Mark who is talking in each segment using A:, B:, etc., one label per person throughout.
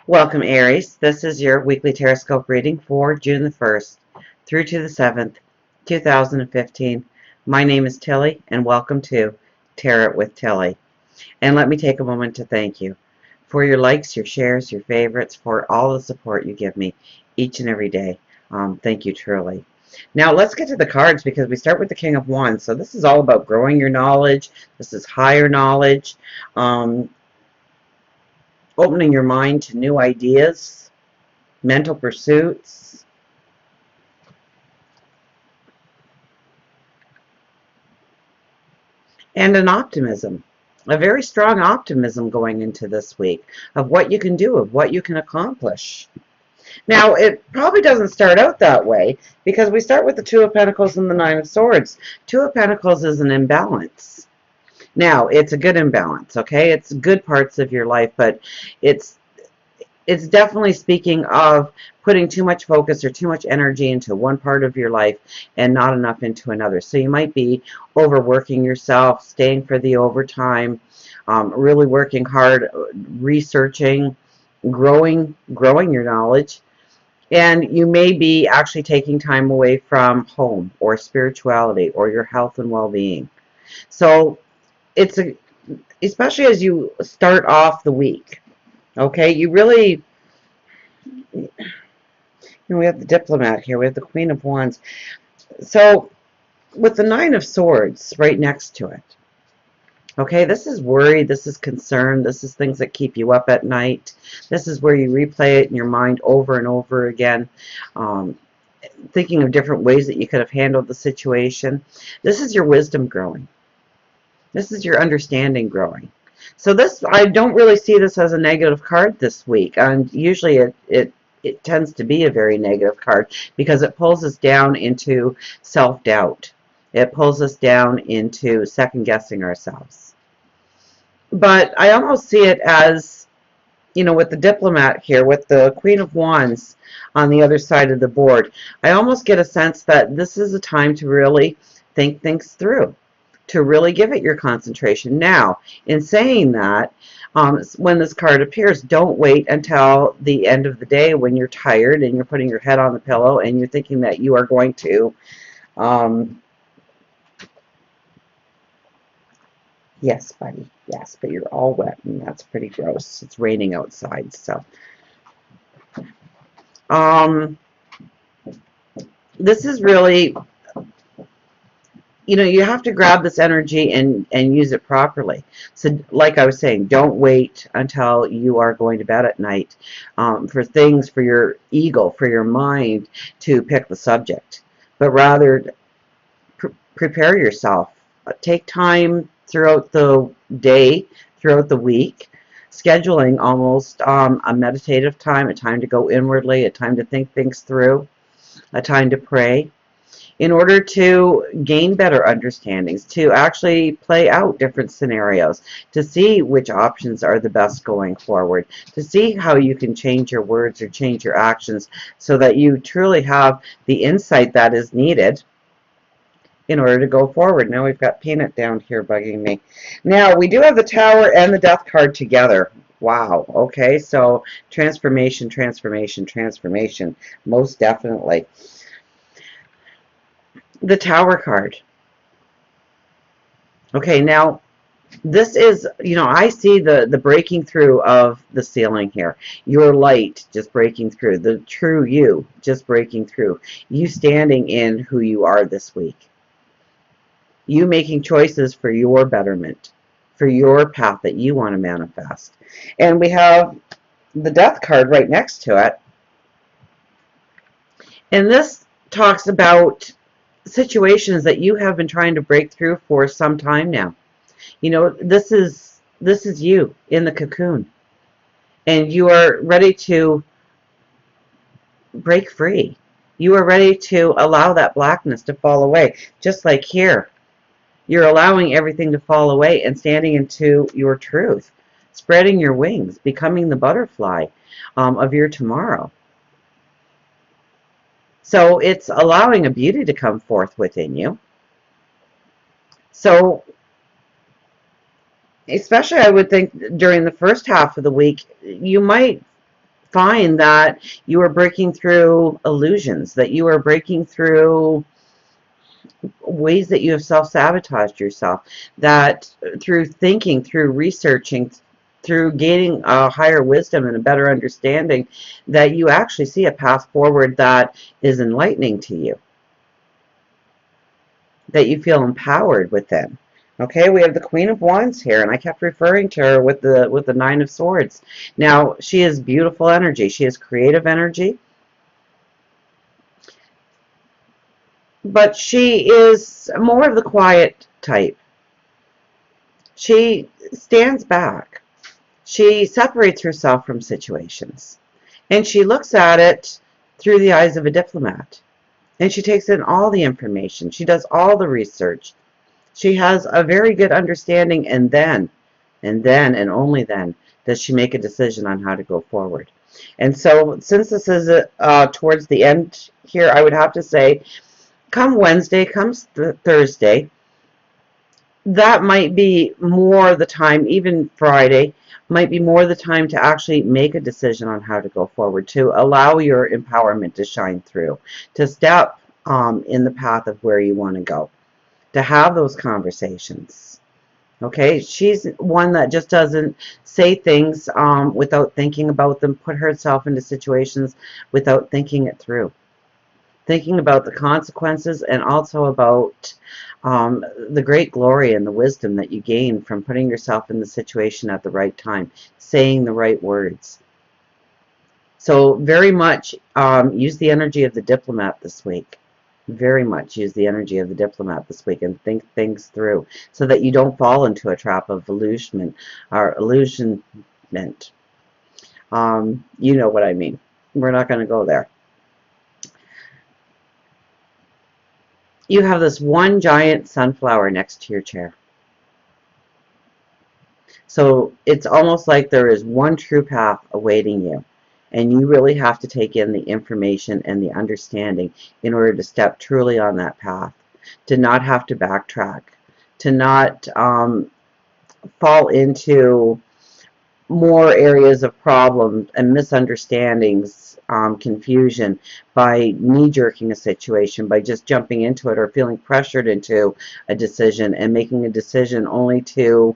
A: Welcome, Aries. This is your weekly Tarotscope reading for June the 1st through to the 7th, 2015. My name is Tilly, and welcome to Tarot with Tilly. And let me take a moment to thank you for your likes, your shares, your favorites, for all the support you give me each and every day. Thank you truly. Now, let's get to the cards because we start with the King of Wands. So this is all about growing your knowledge. This is higher knowledge. Opening your mind to new ideas, mental pursuits, and an optimism, a very strong optimism going into this week of what you can do, of what you can accomplish. Now, it probably doesn't start out that way because we start with the Two of Pentacles and the Nine of Swords. Two of Pentacles is an imbalance. Now, it's a good imbalance, okay? It's good parts of your life, but it's definitely speaking of putting too much focus or too much energy into one part of your life and not enough into another. So you might be overworking yourself, staying for the overtime, really working hard, researching, growing your knowledge. And you may be actually taking time away from home or spirituality or your health and well-being. So it's especially as you start off the week. Okay, you really, we have the Diplomat here. We have the Queen of Wands. So with the Nine of Swords right next to it, okay, this is worry, this is concern, this is things that keep you up at night. This is where you replay it in your mind over and over again, thinking of different ways that you could have handled the situation. This is your wisdom growing. This is your understanding growing. So this, I don't really see this as a negative card this week, and usually it tends to be a very negative card because it pulls us down into self-doubt. It pulls us down into second-guessing ourselves. But I almost see it as, with the Diplomat here, with the Queen of Wands on the other side of the board, I almost get a sense that this is a time to really think things through, to really give it your concentration. Now, in saying that, when this card appears, don't wait until the end of the day when you're tired and you're putting your head on the pillow and you're thinking that you are going to, yes, buddy, yes, but you're all wet and that's pretty gross. It's raining outside, so. This is really, you have to grab this energy and use it properly. So like I was saying, don't wait until you are going to bed at night for things, for your ego, for your mind to pick the subject, but rather prepare yourself. Take time throughout the day, throughout the week, scheduling almost a meditative time, a time to go inwardly, a time to think things through, a time to pray, in order to gain better understandings, to actually play out different scenarios, to see which options are the best going forward, to see how you can change your words or change your actions so that you truly have the insight that is needed in order to go forward. Now we've got Peanut down here bugging me. Now we do have the Tower and the Death card together. Wow, okay, so transformation, transformation, transformation, most definitely. The Tower card. Okay, now this is, I see the breaking through of the ceiling here. Your light just breaking through. The true you just breaking through. You standing in who you are this week. You making choices for your betterment, for your path that you want to manifest. And we have the Death card right next to it. And this talks about situations that you have been trying to break through for some time now. This is you in the cocoon, and you are ready to break free. You are ready to allow that blackness to fall away, just like here. You're allowing everything to fall away and standing into your truth, spreading your wings, becoming the butterfly of your tomorrow. So it's allowing a beauty to come forth within you. So especially I would think during the first half of the week, you might find that you are breaking through illusions, that you are breaking through ways that you have self-sabotaged yourself, that through thinking, through researching, through gaining a higher wisdom and a better understanding, that you actually see a path forward that is enlightening to you, that you feel empowered within. Okay, we have the Queen of Wands here, and I kept referring to her with the Nine of Swords. Now, she is beautiful energy. She is creative energy. But she is more of the quiet type. She stands back. She separates herself from situations. And she looks at it through the eyes of a diplomat. And she takes in all the information. She does all the research. She has a very good understanding, and then, and only then, does she make a decision on how to go forward. And so, since this is towards the end here, I would have to say, come Wednesday, comes Thursday, that might be more the time, even Friday, might be more the time to actually make a decision on how to go forward, to allow your empowerment to shine through, to step in the path of where you want to go, to have those conversations. Okay, she's one that just doesn't say things without thinking about them, put herself into situations without thinking it through, thinking about the consequences, and also about the great glory and the wisdom that you gain from putting yourself in the situation at the right time, saying the right words. So very much use the energy of the diplomat this week. Very much use the energy of the diplomat this week and think things through so that you don't fall into a trap of illusionment or illusionment. You know what I mean. We're not going to go there. You have this one giant sunflower next to your chair. So it's almost like there is one true path awaiting you. And you really have to take in the information and the understanding in order to step truly on that path. To not have to backtrack. To not fall into more areas of problem and misunderstandings, confusion, by knee-jerking a situation, by just jumping into it or feeling pressured into a decision and making a decision only to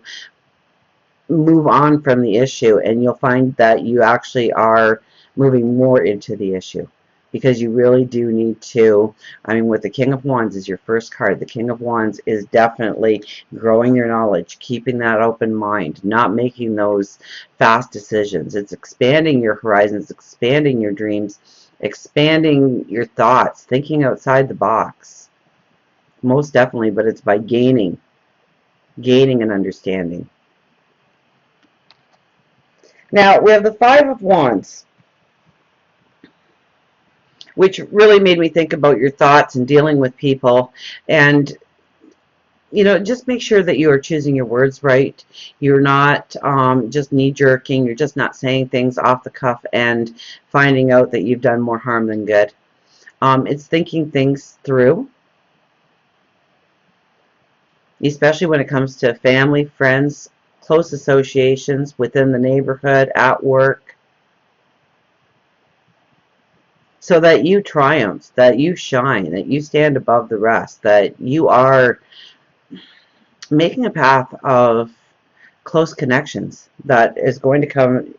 A: move on from the issue. And you'll find that you actually are moving more into the issue, because you really do need to, I mean, with the King of Wands is your first card. The King of Wands is definitely growing your knowledge, keeping that open mind, not making those fast decisions. It's expanding your horizons, expanding your dreams, expanding your thoughts, thinking outside the box. Most definitely, but it's by gaining an understanding. Now, we have the Five of Wands, which really made me think about your thoughts and dealing with people. And, you know, just make sure that you are choosing your words right. You're not just knee-jerking. You're just not saying things off the cuff and finding out that you've done more harm than good. It's thinking things through, especially when it comes to family, friends, close associations, within the neighborhood, at work, so that you triumph, that you shine, that you stand above the rest, that you are making a path of close connections that is going to come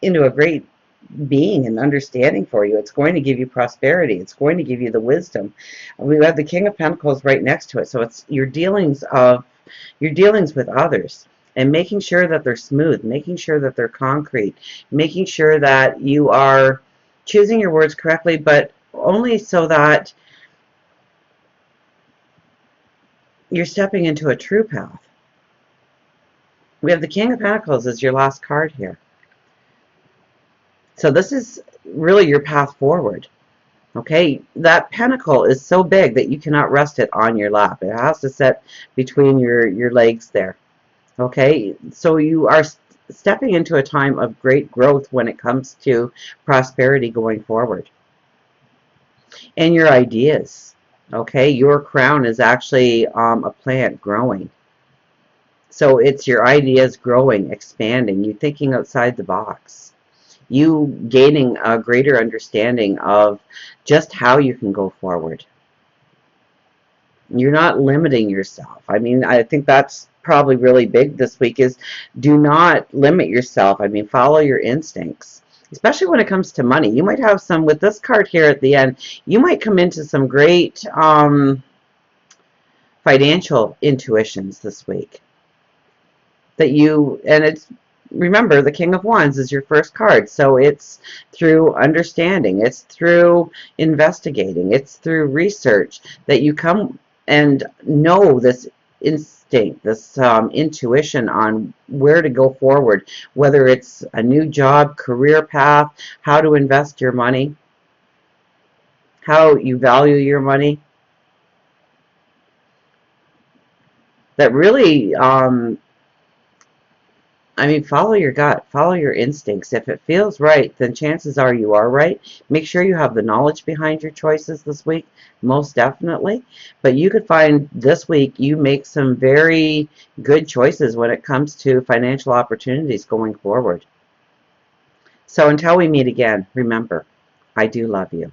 A: into a great being and understanding for you. It's going to give you prosperity. It's going to give you the wisdom. We have the King of Pentacles right next to it. So it's your dealings with others, and making sure that they're smooth, making sure that they're concrete, making sure that you are choosing your words correctly, but only so that you're stepping into a true path. We have the King of Pentacles as your last card here. So this is really your path forward. Okay, that pentacle is so big that you cannot rest it on your lap. It has to sit between your legs there. Okay, so you are stepping into a time of great growth when it comes to prosperity going forward. And your ideas. Okay, your crown is actually a plant growing. So it's your ideas growing, expanding, you thinking outside the box, you gaining a greater understanding of just how you can go forward. You're not limiting yourself. I mean, I think that's probably really big this week, is do not limit yourself. I mean, follow your instincts, especially when it comes to money. You might have some, with this card here at the end, you might come into some great financial intuitions this week. And it's, remember, the King of Wands is your first card, so it's through understanding, it's through investigating, it's through research that you come and know this instinct, this intuition on where to go forward, whether it's a new job, career path, how to invest your money, how you value your money. That really I mean, follow your gut, follow your instincts. If it feels right, then chances are you are right. Make sure you have the knowledge behind your choices this week, most definitely. But you could find this week you make some very good choices when it comes to financial opportunities going forward. So until we meet again, remember, I do love you.